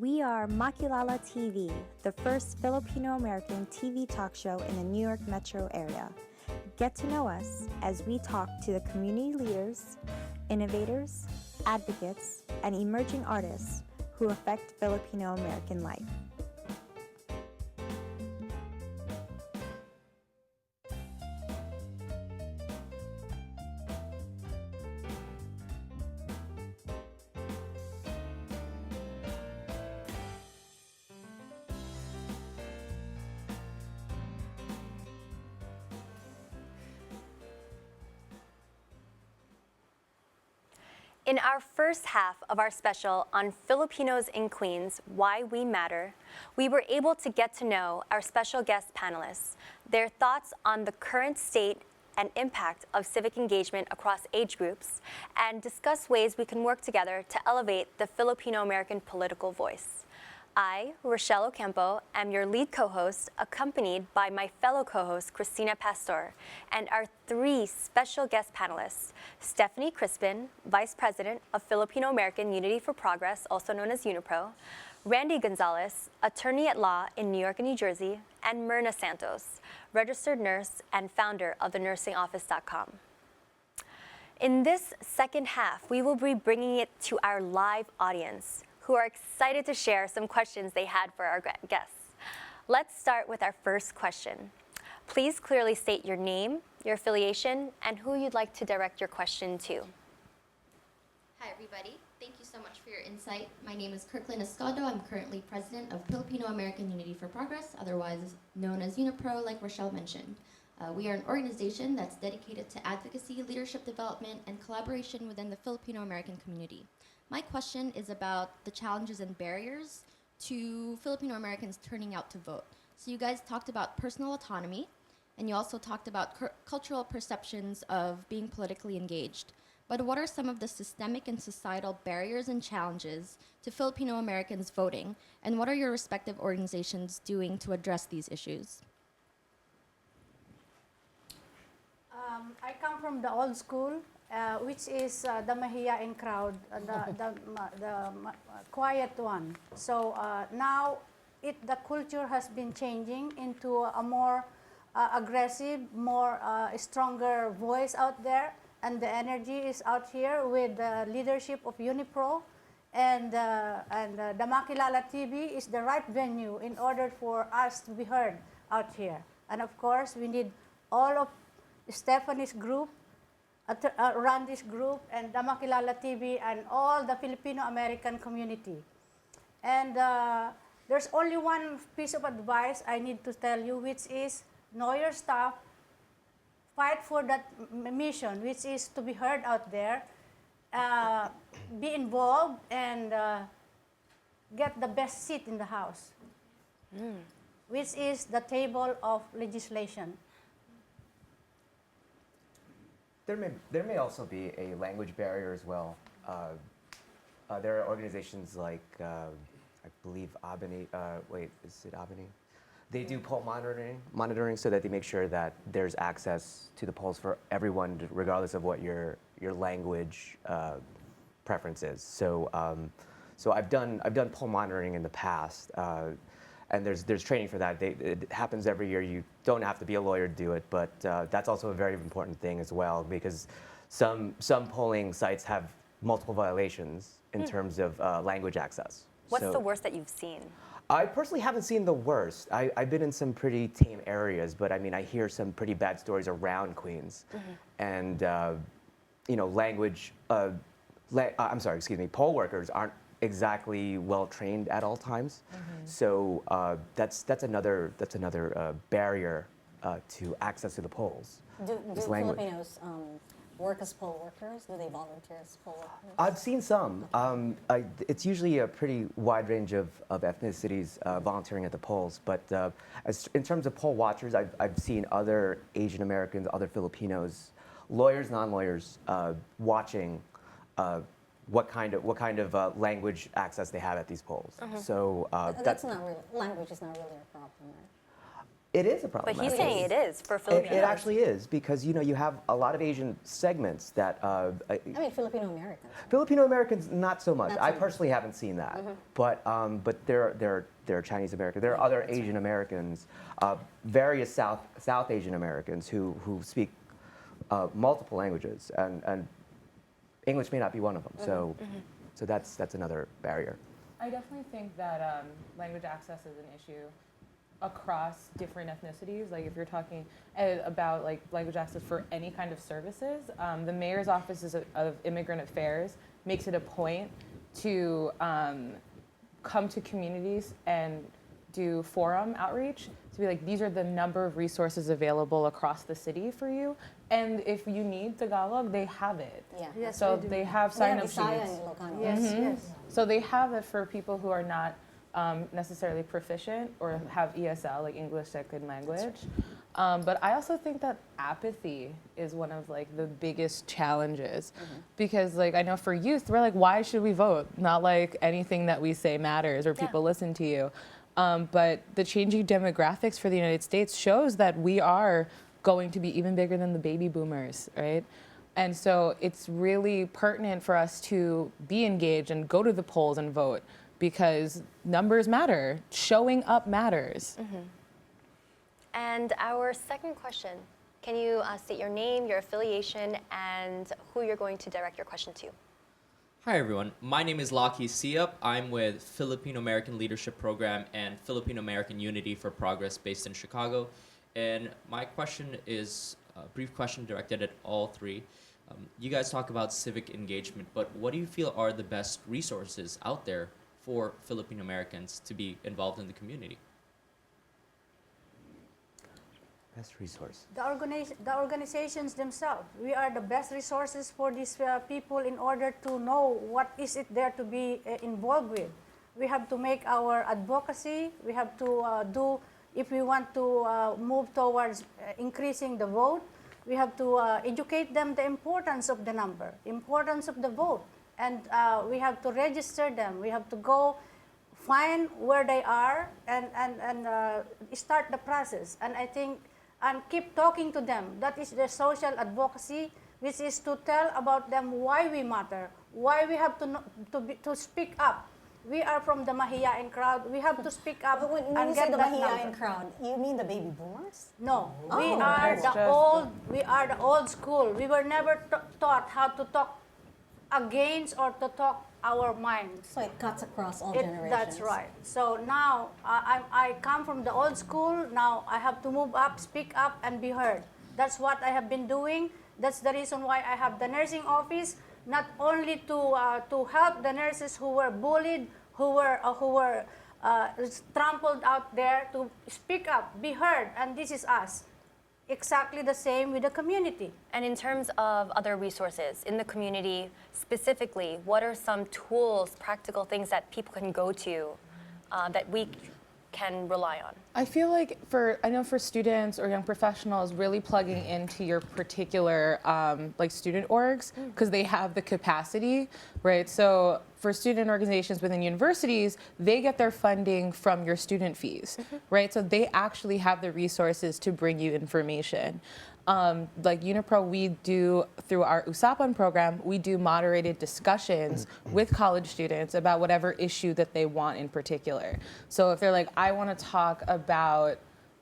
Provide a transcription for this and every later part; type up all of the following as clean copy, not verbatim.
We are Makilala TV, the first Filipino-American TV talk show in the New York metro area. Get to know us as we talk to the community leaders, innovators, advocates, and emerging artists who affect Filipino-American life. In our first half of our special on Filipinos in Queens, Why We Matter, we were able to get to know our special guest panelists, their thoughts on the current state and impact of civic engagement across age groups, and discuss ways we can work together to elevate the Filipino-American political voice. I, Rachelle Ocampo, am your lead co-host, accompanied by my fellow co-host, Cristina Pastor, and our three special guest panelists, Stephanie CHRISPIN, Vice President of Filipino-American Unity for Progress, also known as UniPro, Randy Gonzalez, attorney at law in New York and New Jersey, and MYRNA Santos, registered nurse and founder of the nursingoffice.com. In this second half, we will be bringing it to our live audience, who are excited to share some questions they had for our guests. Let's start with our first question. Please clearly state your name, your affiliation, and who you'd like to direct your question to. Hi, everybody. Thank you so much for your insight. My name is Kirkland Escodo. I'm currently president of Filipino-American Unity for Progress, otherwise known as UniPro, like Rachelle mentioned. We are an organization that's dedicated to advocacy, leadership development, and collaboration within the Filipino-American community. My question is about the challenges and barriers to Filipino Americans turning out to vote. So you guys talked about personal autonomy, and you also talked about cultural perceptions of being politically engaged. But what are some of the systemic and societal barriers and challenges to Filipino Americans voting, and what are your respective organizations doing to address these issues? I come from the old school, which is the mahiyain crowd, the quiet one. So now the culture has been changing into a more aggressive, more stronger voice out there, and the energy is out here with the leadership of UniPro, and the Makilala TV is the right venue in order for us to be heard out here. And of course, we need all of Stephanie's group, Randy's group, and the Makilala TV, and all the Filipino-American community. And there's only one piece of advice I need to tell you, which is know your stuff, fight for that mission, which is to be heard out there, be involved, and get the best seat in the House, which is the table of legislation. There may also be a language barrier as well. There are organizations like, I believe Albany, is it Albany? They do poll monitoring so that they make sure that there's access to the polls for everyone, regardless of what your language preference is. So, so I've done poll monitoring in the past, and there's training for that. It happens every year. You don't have to be a lawyer to do it, but that's also a very important thing as well, because some polling sites have multiple violations in terms of language access. What's the worst that you've seen? I personally haven't seen the worst. I've been in some pretty tame areas, but I mean, I hear some pretty bad stories around Queens. And, you know, poll workers aren't exactly well trained at all times. So that's another barrier to access to the polls. Do Filipinos work as poll workers? Do they volunteer as poll workers? I've seen some. It's usually a pretty wide range of ethnicities volunteering at the polls. But in terms of poll watchers, I've seen other Asian Americans, other Filipinos, lawyers, non-lawyers, watching what kind of language access they have at these polls. So That's not really, language is not really a problem, right? It is a But problem. he's saying it is for It, Filipinos. it actually is because you have a lot of Asian segments that I mean, Filipino Americans. Filipino Americans not so much. Not so I much. personally haven't seen that, but there are Chinese Americans. There are other Asian Americans, various South Asian Americans who speak multiple languages, and English may not be one of them. So that's another barrier. I definitely think that language access is an issue across different ethnicities. Like if you're talking about like language access for any kind of services, the mayor's office of immigrant affairs makes it a point to come to communities and do forum outreach to be like, these are the number of resources available across the city for you, and if you need Tagalog, they have it. Yeah. Yes, So we do. they have We have sign-up Bisaya sheets. and Ilocano. Yes, yes. So they have it for people who are not necessarily proficient or have ESL, like English Second Language. But I also think that apathy is one of like the biggest challenges, because like I know for youth, we're like, why should we vote? Not like anything that we say matters or people listen to you. But the changing demographics for the United States shows that we are going to be even bigger than the baby boomers, right? And so it's really pertinent for us to be engaged and go to the polls and vote, because numbers matter. Showing up matters. And our second question, can you state your name, your affiliation, and who you're going to direct your question to? Hi everyone, my name is Laki Siap. I'm with Filipino American Leadership Program and Filipino American Unity for Progress based in Chicago. And my question is a brief question directed at all three. You guys talk about civic engagement, but what do you feel are the best resources out there for Filipino Americans to be involved in the community? Best resource. The organizations themselves. We are the best resources for these people in order to know what is it there to be involved with. We have to make our advocacy. We have to do, if we want to move towards increasing the vote, we have to educate them the importance of the number, importance of the vote. And we have to register them. We have to go find where they are and start the process. And I think, and keep talking to them. That is the social advocacy, which is to tell about them why we matter, why we have to speak up. We are from the Mahiyain crowd. We have to speak up But when and you get say the that Mahiyain number. crowd, you mean the baby boomers? No, we Oh, are that's the just old. We are the old school. We were never taught how to talk against or to talk our minds. So it cuts across all generations. That's right. So now I come from the old school. Now I have to move up, speak up, and be heard. That's what I have been doing. That's the reason why I have the nursing office, not only to help the nurses who were bullied, who were trampled out there, to speak up, be heard, and this is us. Exactly the same with the community. And in terms of other resources in the community, specifically, what are some tools, practical things that people can go to that we can rely on? I feel like I know for students or young professionals, really plugging into your particular like student orgs, because they have the capacity, right? So for student organizations within universities, they get their funding from your student fees, right? So they actually have the resources to bring you information. Like UniPro, we do, through our Usapan program, we do moderated discussions with college students about whatever issue that they want in particular. So if they're like, I want to talk about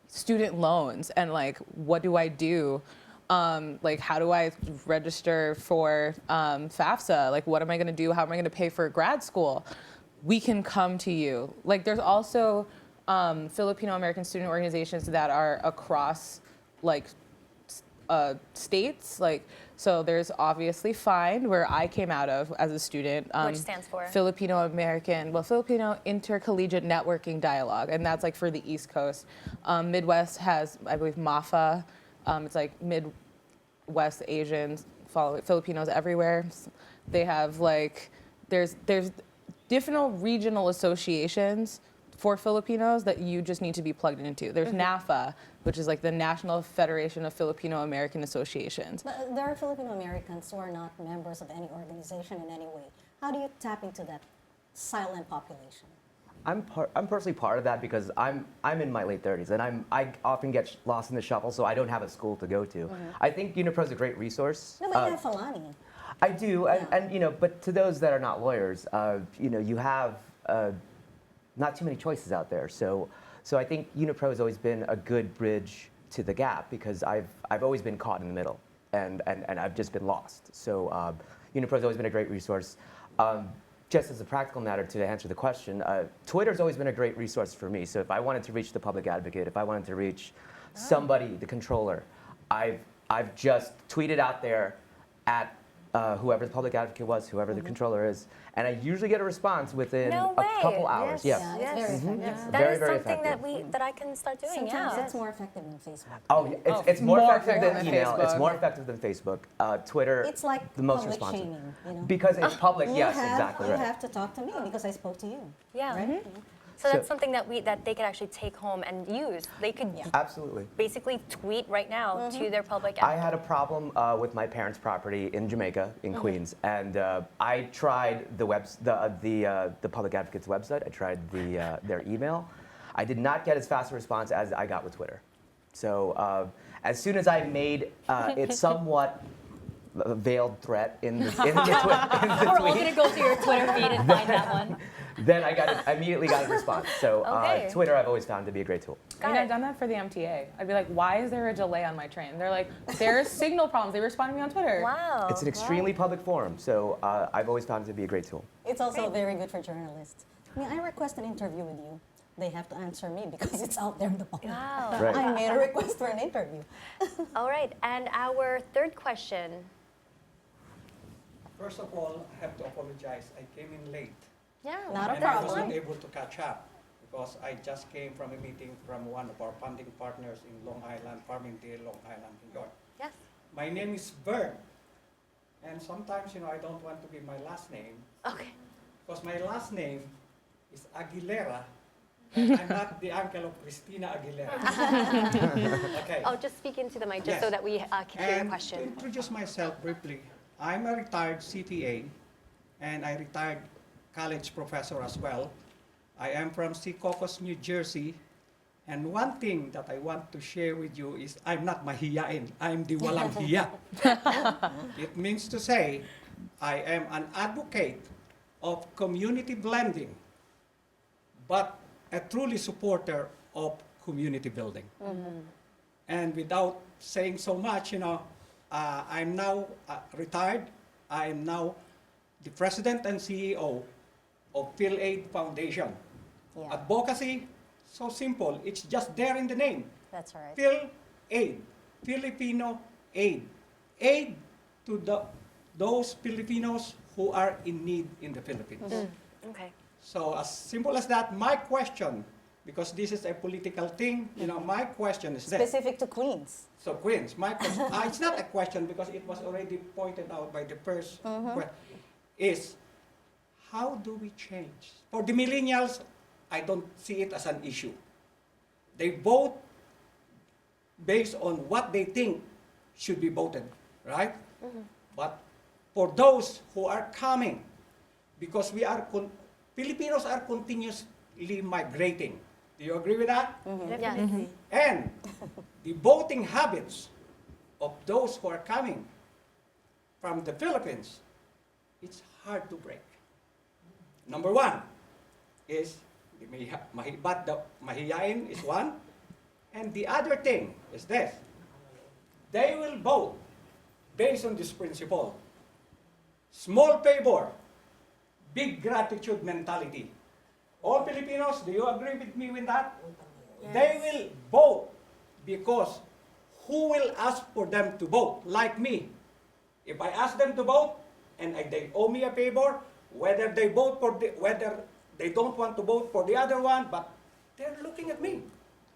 student loans and like, what do I do? Like, how do I register for FAFSA? Like, what am I going to do? How am I going to pay for grad school? We can come to you. Like, there's also Filipino American student organizations that are across like states. Like, so there's obviously FIND, where I came out of as a student. Which stands for? Filipino Intercollegiate Networking Dialogue, and that's like for the East Coast. Midwest has, I believe, MAFA. It's like Midwest Asians, Filipinos everywhere. They have like, there's different regional associations for Filipinos that you just need to be plugged into. There's NAFA, which is like the National Federation of Filipino American Associations. But there are Filipino Americans who are not members of any organization in any way. How do you tap into that silent population? I'm personally part of that because I'm in my late 30s and I often get lost in the shuffle, so I don't have a school to go to. I think UniPro is a great resource. No, but you have Falani. I do, Yeah. and you know, but to those that are not lawyers, you know, you have not too many choices out there. So I think UniPro has always been a good bridge to the gap because I've always been caught in the middle and I've just been lost. So UniPro has always been a great resource. Just as a practical matter, to answer the question, Twitter's always been a great resource for me. So if I wanted to reach the public advocate, if I wanted to reach somebody, the controller, I've just tweeted out there at whoever the public advocate was, whoever the controller is, and I usually get a response within No a way. couple hours. Yes. Yes. Yeah, it's very effective. That Very, is very something effective. that I can start doing. Sometimes Yeah. it's more effective than Facebook. Oh, yeah, it's more more effective effective than than email. It's Facebook. more effective than Facebook. Twitter, It's like the most public responsive. shaming, you know? Because it's public. You Yes, have, exactly you right. have to talk to me because I spoke to you. Yeah. Right? So that's So- something that they could actually take home and use. They could Absolutely. basically tweet right now to their public I advocate. had a problem with my parents' property in Jamaica, in Queens, and I tried the public advocate's website. I tried their email. I did not get as fast a response as I got with Twitter. So as soon as I made it somewhat a veiled threat in the tweet, We're all gonna go to your Twitter feed and find that one. then I immediately got a response. So Okay. Twitter I've always found to be a great tool. I mean, I've done that for the MTA. I'd be like, why is there a delay on my train? They're like, there's signal problems. They responded to me on Twitter. Wow. It's an extremely public forum, so I've always found it to be a great tool. It's also very good for journalists. May I request an interview with you? They have to answer me because it's out there in the public. Wow. Right. I made a request for an interview. All right. And our third question. First of all, I have to apologize. I came in late. Yeah. Not a and I wasn't problem. able to catch up because I just came from a meeting from one of our funding partners in Long Island, Farmingdale, Long Island, New York. Yes. My name is Vern. And sometimes, I don't want to give my last name Okay. because my last name is Aguilera. And I'm not the uncle of Cristina Aguilera. Okay. Oh, just speak into the mic just Yes. so that we can hear your And to question. introduce myself briefly, I'm a retired CPA and I retired college professor as well. I am from Secaucus, New Jersey. And one thing that I want to share with you is I'm not mahiyain. I'm the walang hiya. It means to say I am an advocate of community blending, but a truly supporter of community building. And without saying so much, I'm now retired. I am now the president and CEO of PhilAid Foundation. Yeah, Advocacy, so simple. It's just there in the name. that's right. PhilAid, Filipino aid. Aid to those Filipinos who are in need in the Philippines. Okay. So as simple as that, my question, because this is a political thing, my question is this. Specific to Queens. So Queens, my question, it's not a question because it was already pointed out by the first is how do we change? For the millennials, I don't see it as an issue. They vote based on what they think should be voted, right? But for those who are coming, because Filipinos are continuously migrating. Do you agree with that? Yes. And the voting habits of those who are coming from the Philippines, it's hard to break. Number one is the mahiyain is one. And the other thing is this. They will vote based on this principle. Small favor, big gratitude mentality. All Filipinos, do you agree with me with that? Yes. They will vote because who will ask for them to vote? Like me. If I ask them to vote and they owe me a favor, whether they vote for whether they don't want to vote for the other one, but they're looking at me.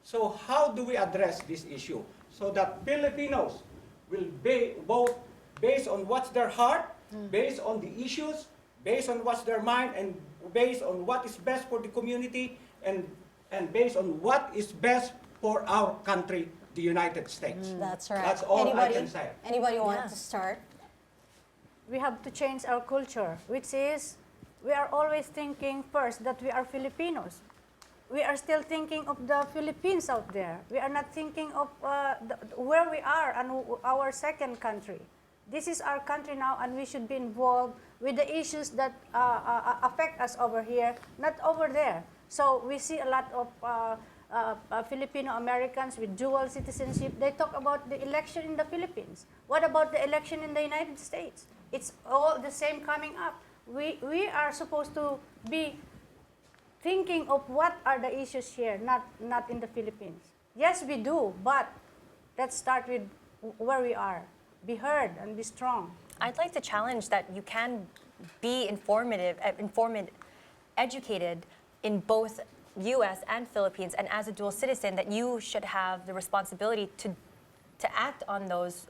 So how do we address this issue so that Filipinos will vote based on what's their heart, based on the issues, based on what's their mind, and based on what is best for the community, and based on what is best for our country, the United States. That's right. That's all I can say. Anybody want to start? We have to change our culture, which is we are always thinking first that we are Filipinos. We are still thinking of the Philippines out there. We are not thinking of where we are and our second country. This is our country now, and we should be involved with the issues that affect us over here, not over there. So we see a lot of Filipino Americans with dual citizenship. They talk about the election in the Philippines. What about the election in the United States? It's all the same coming up. We are supposed to be thinking of what are the issues here, not in the Philippines. Yes, we do, but let's start with where we are. Be heard and be strong. I'd like to challenge that you can be educated in both U.S. and Philippines, and as a dual citizen, that you should have the responsibility to act on those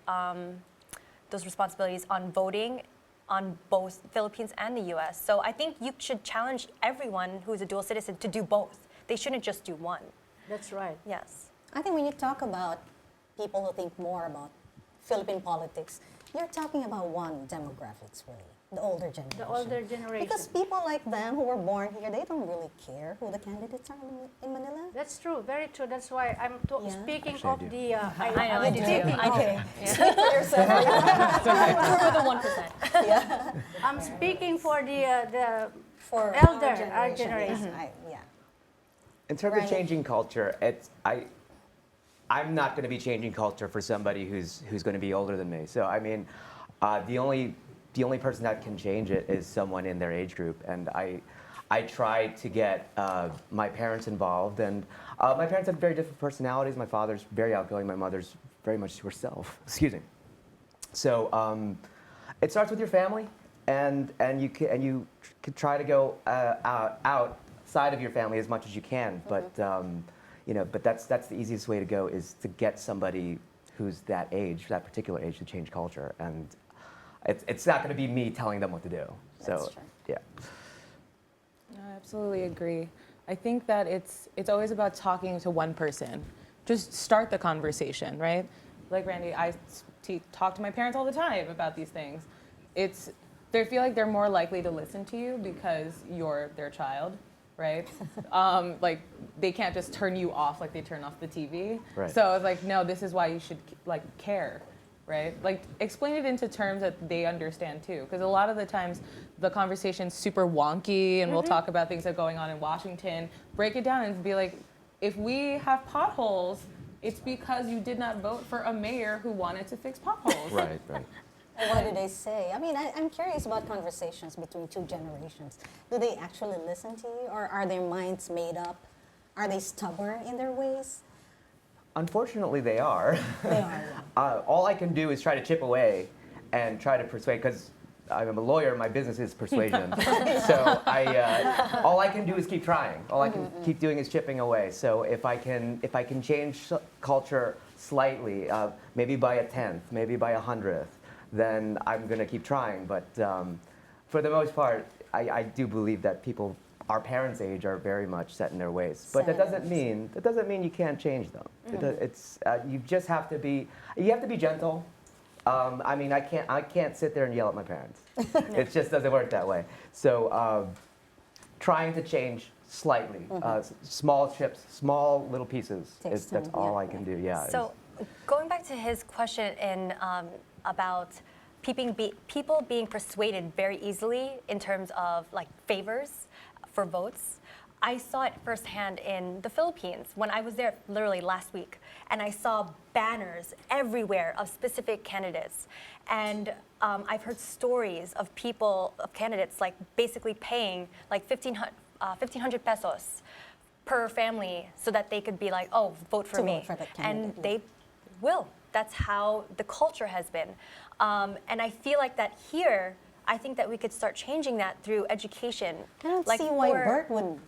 responsibilities on voting on both Philippines and the U.S. So I think you should challenge everyone who is a dual citizen to do both. They shouldn't just do one. That's right. Yes. I think when you talk about people who think more about Philippine politics, you're talking about one demographics, really, the older generation. The older generation. Because people like them who were born here, they don't really care who the candidates are in Manila. That's true, very true. That's why I'm Yeah. speaking Actually, I of do. the. I know, I do too. Okay. Speak for yourself. For the 1%. Yeah. I'm speaking for the For elder, our generation. Yeah. In terms Right. of changing culture, I'm not going to be changing culture for somebody who's going to be older than me. So I mean, the only person that can change it is someone in their age group. And I tried to get my parents involved, and my parents have very different personalities. My father's very outgoing. My mother's very much to herself. Excuse me. So it starts with your family, and you can try to go outside of your family as much as you can, but. But that's the easiest way to go, is to get somebody who's that age, that particular age, to change culture. And it's not going to be me telling them what to do. That's So, true. yeah. I absolutely agree. I think that it's always about talking to one person. Just start the conversation, right? Like Randy, I talk to my parents all the time about these things. They feel like they're more likely to listen to you because you're their child, right? Like they can't just turn you off like they turn off the TV. Right. So it's like, no, this is why you should like care, right? Like explain it into terms that they understand too. Because a lot of the times the conversation's super wonky and we'll talk about things that are going on in Washington. Break it down and be like, if we have potholes, it's because you did not vote for a mayor who wanted to fix potholes. Right. What do they say? I mean, I'm curious about conversations between two generations. Do they actually listen to you, or are their minds made up? Are they stubborn in their ways? Unfortunately, they are. They are. All I can do is try to chip away and try to persuade, because I'm a lawyer, my business is persuasion. So all I can do is keep trying. All I can keep doing is chipping away. So if I can change culture slightly, maybe by a tenth, maybe by 100th, then I'm going to keep trying. But for the most part, I do believe that people our parents' age are very much set in their ways. But that doesn't mean you can't change them. You just have to be gentle. I mean, I can't sit there and yell at my parents. It just doesn't work that way. So trying to change slightly, small chips, small little pieces. That's all I can do. Yeah. So going back to his question about people being persuaded very easily in terms of like favors for votes, I saw it firsthand in the Philippines when I was there literally last week, and I saw banners everywhere of specific candidates. And I've heard stories of candidates like basically paying like 1,500 pesos per family so that they could be like, oh, vote for me. Vote for the And candidate. they will. That's how the culture has been. And I feel like that here, I think that we could start changing that through education. I don't see why Bert would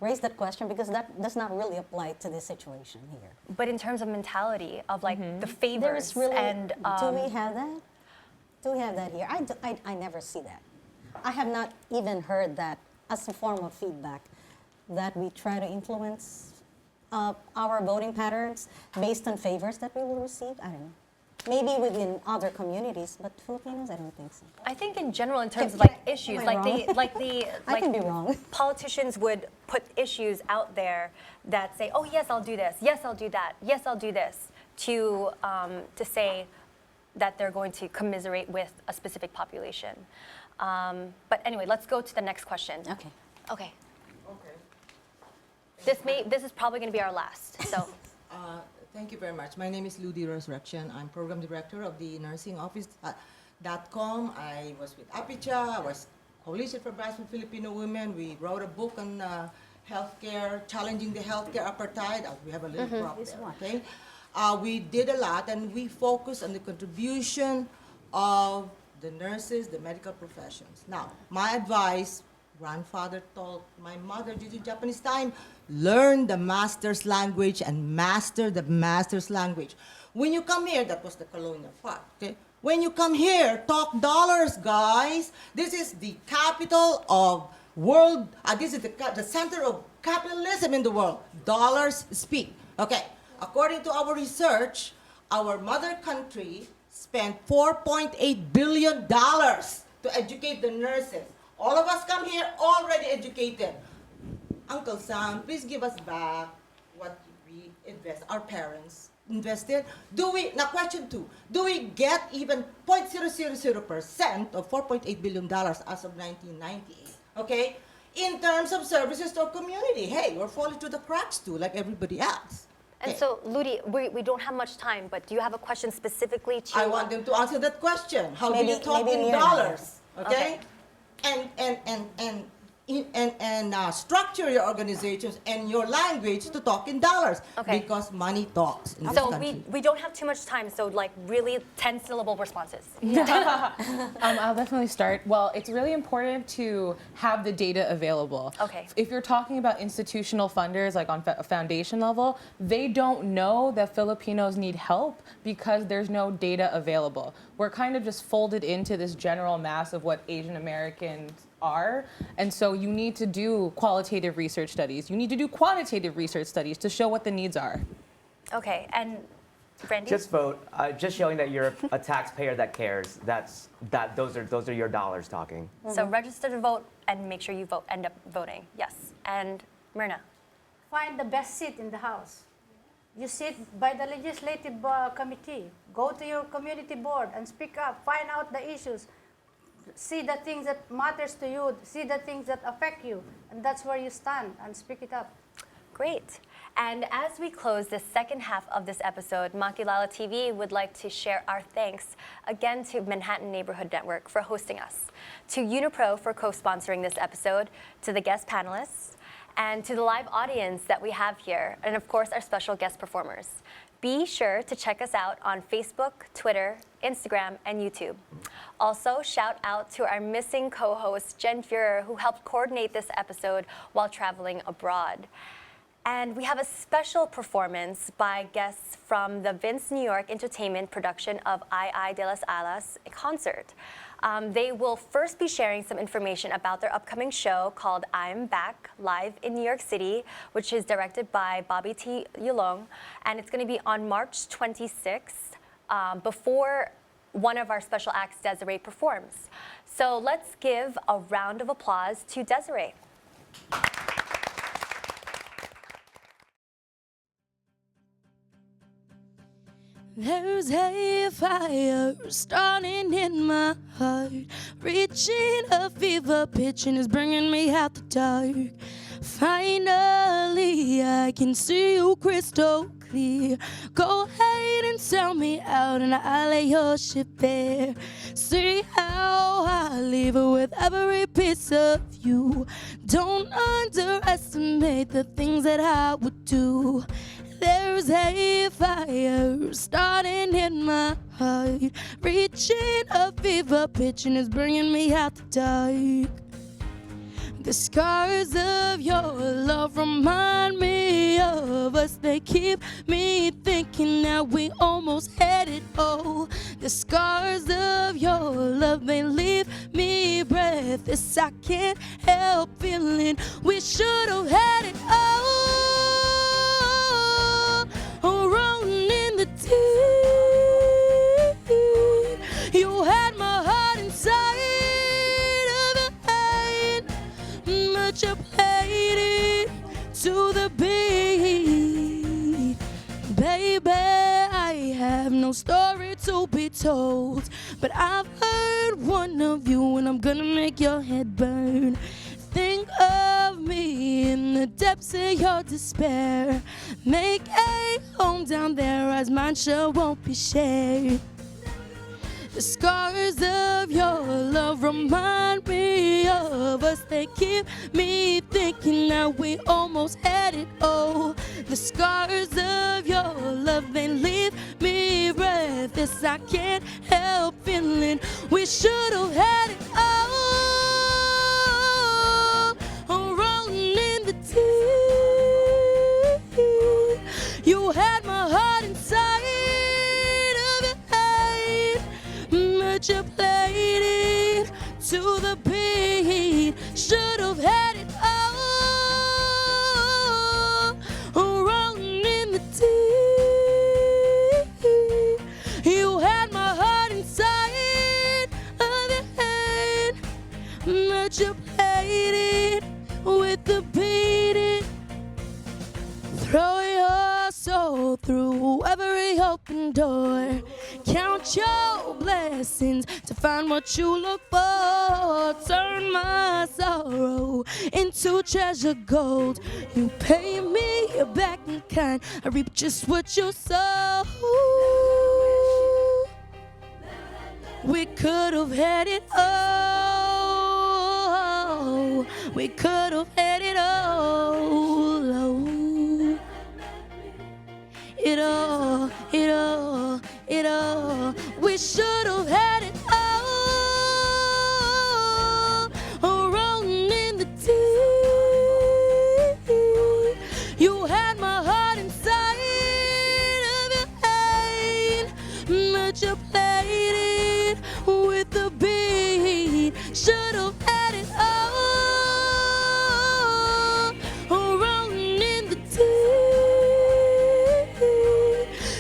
raise that question, because that does not really apply to this situation here. But in terms of mentality of like the favors There's really, and do we have that? Do we have that here? I never see that. I have not even heard that as a form of feedback, that we try to influence our voting patterns based on favors that we will receive. I don't know. Maybe within other communities, but Filipinos, I don't think so. I think in general, in terms of Can- like issues, am I like wrong? I can be wrong. politicians would put issues out there that say, oh yes, I'll do this, yes, I'll do that, yes, I'll do this, to say that they're going to commiserate with a specific population. But anyway, let's go to the next question. Okay. Okay. This is probably going to be our last. So. Thank you very much. My name is Ludi Resurrection. I'm program director of the nursing office .com. I was with APICHA. I was Coalition for Breastfeeding Filipino Women. We wrote a book on healthcare, challenging the healthcare apartheid. We have a little prop there, okay? We did a lot, and we focused on the contribution of the nurses, the medical professions. Now, my advice, grandfather told my mother during Japanese time, learn the master's language and master the master's language. When you come here, that was the colonial part, okay? When you come here, talk dollars, guys. This is the capital of world, this is the center of capitalism in the world. Dollars speak, okay? According to our research, our mother country spent $4.8 billion to educate the nurses. All of us come here already educated. Uncle Sam, please give us back what we invest, our parents invested. Now question 2, do we get even 0.000% of $4.8 billion as of 1998, okay? In terms of services to our community, hey, we're falling through the cracks too, like everybody else. And so, Ludi, we don't have much time, but do you have a question specifically to... I want them to answer that question. How do you talk in MYRNA. dollars, okay? And structure your organizations and your language to talk in dollars, Okay. because money talks in this So country. we don't have too much time, so like really 10-syllable responses. I'll definitely start. Well, it's really important to have the data available. Okay. If you're talking about institutional funders, like on a foundation level, they don't know that Filipinos need help because there's no data available. We're kind of just folded into this general mass of what Asian Americans are. And so you need to do qualitative research studies. You need to do quantitative research studies to show what the needs are. Okay, and Brandy? Just vote. Just showing that you're a taxpayer that cares. Those are your dollars talking. So register to vote and make sure you end up voting. Yes. And Myrna? Find the best seat in the House. You sit by the legislative committee. Go to your community board and speak up. Find out the issues. See the things that matters to you. See the things that affect you. And that's where you stand and speak it up. Great. And as we close the second half of this episode, Makilala TV would like to share our thanks again to Manhattan Neighborhood Network for hosting us, to UniPro for co-sponsoring this episode, to the guest panelists, and to the live audience that we have here, and of course our special guest performers. Be sure to check us out on Facebook, Twitter, Instagram, and YouTube. Also, shout out to our missing co-host, Jen Fuhrer, who helped coordinate this episode while traveling abroad. And we have a special performance by guests from the Vynz New York Entertainment production of Ay de las Alas concert. They will first be sharing some information about their upcoming show called I'm Back, live in New York City, which is directed by Bobby T. Yulong, and it's going to be on March 26th, before one of our special acts, Desiree, performs. So let's give a round of applause to Desiree. There's a fire starting in my heart, reaching a fever pitch and it's bringing me out the dark. Finally, I can see you crystal clear. Go ahead and sell me out and I'll lay your ship bare. See how I leave it with every piece of you. Don't underestimate the things that I would do. There's a fire starting in my heart, reaching a fever pitch and it's bringing me out the dark. The scars of your love remind me of us. They keep me thinking that we almost had it all. The scars of your love, they leave me breathless. I can't help feeling we should have had it all. Rolling in the deep. the beat. Baby, I have no story to be told, but I've heard one of you and I'm gonna make your head burn. Think of me in the depths of your despair. Make a home down there as mine sure won't be shared. The scars of your love remind me of us. They keep me thinking that we almost had it all. The scars of your love, they leave me breathless. I can't help feeling we should have had it all. Rolling in the deep, you had my heart inside of your hand, but you played it to the beat. Should have had it all. Rolling in the deep, you had my heart inside of your hand, but you played it with the beating. Throw your soul through every open door. Count your blessings to find what you look for. Turn my sorrow into treasure gold. You pay me back in kind. I reap just what you sow. We could have had it all. We could have had it all. It all, it all, it all. We should have had it all. Rolling in the deep, you had my heart inside of your hand, but you played it with the beat. Should have had it all. Rolling in the deep,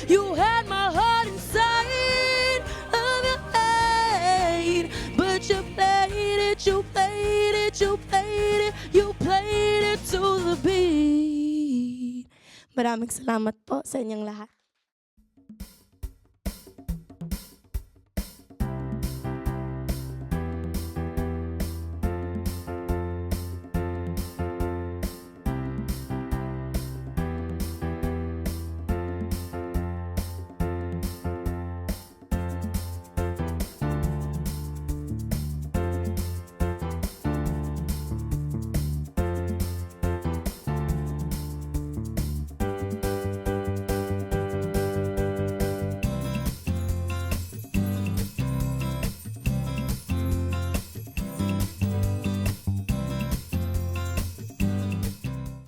you had my heart inside of your hand, but you played it, you played it, you played it, you played it to the beat. Maraming salamat po sa inyong lahat.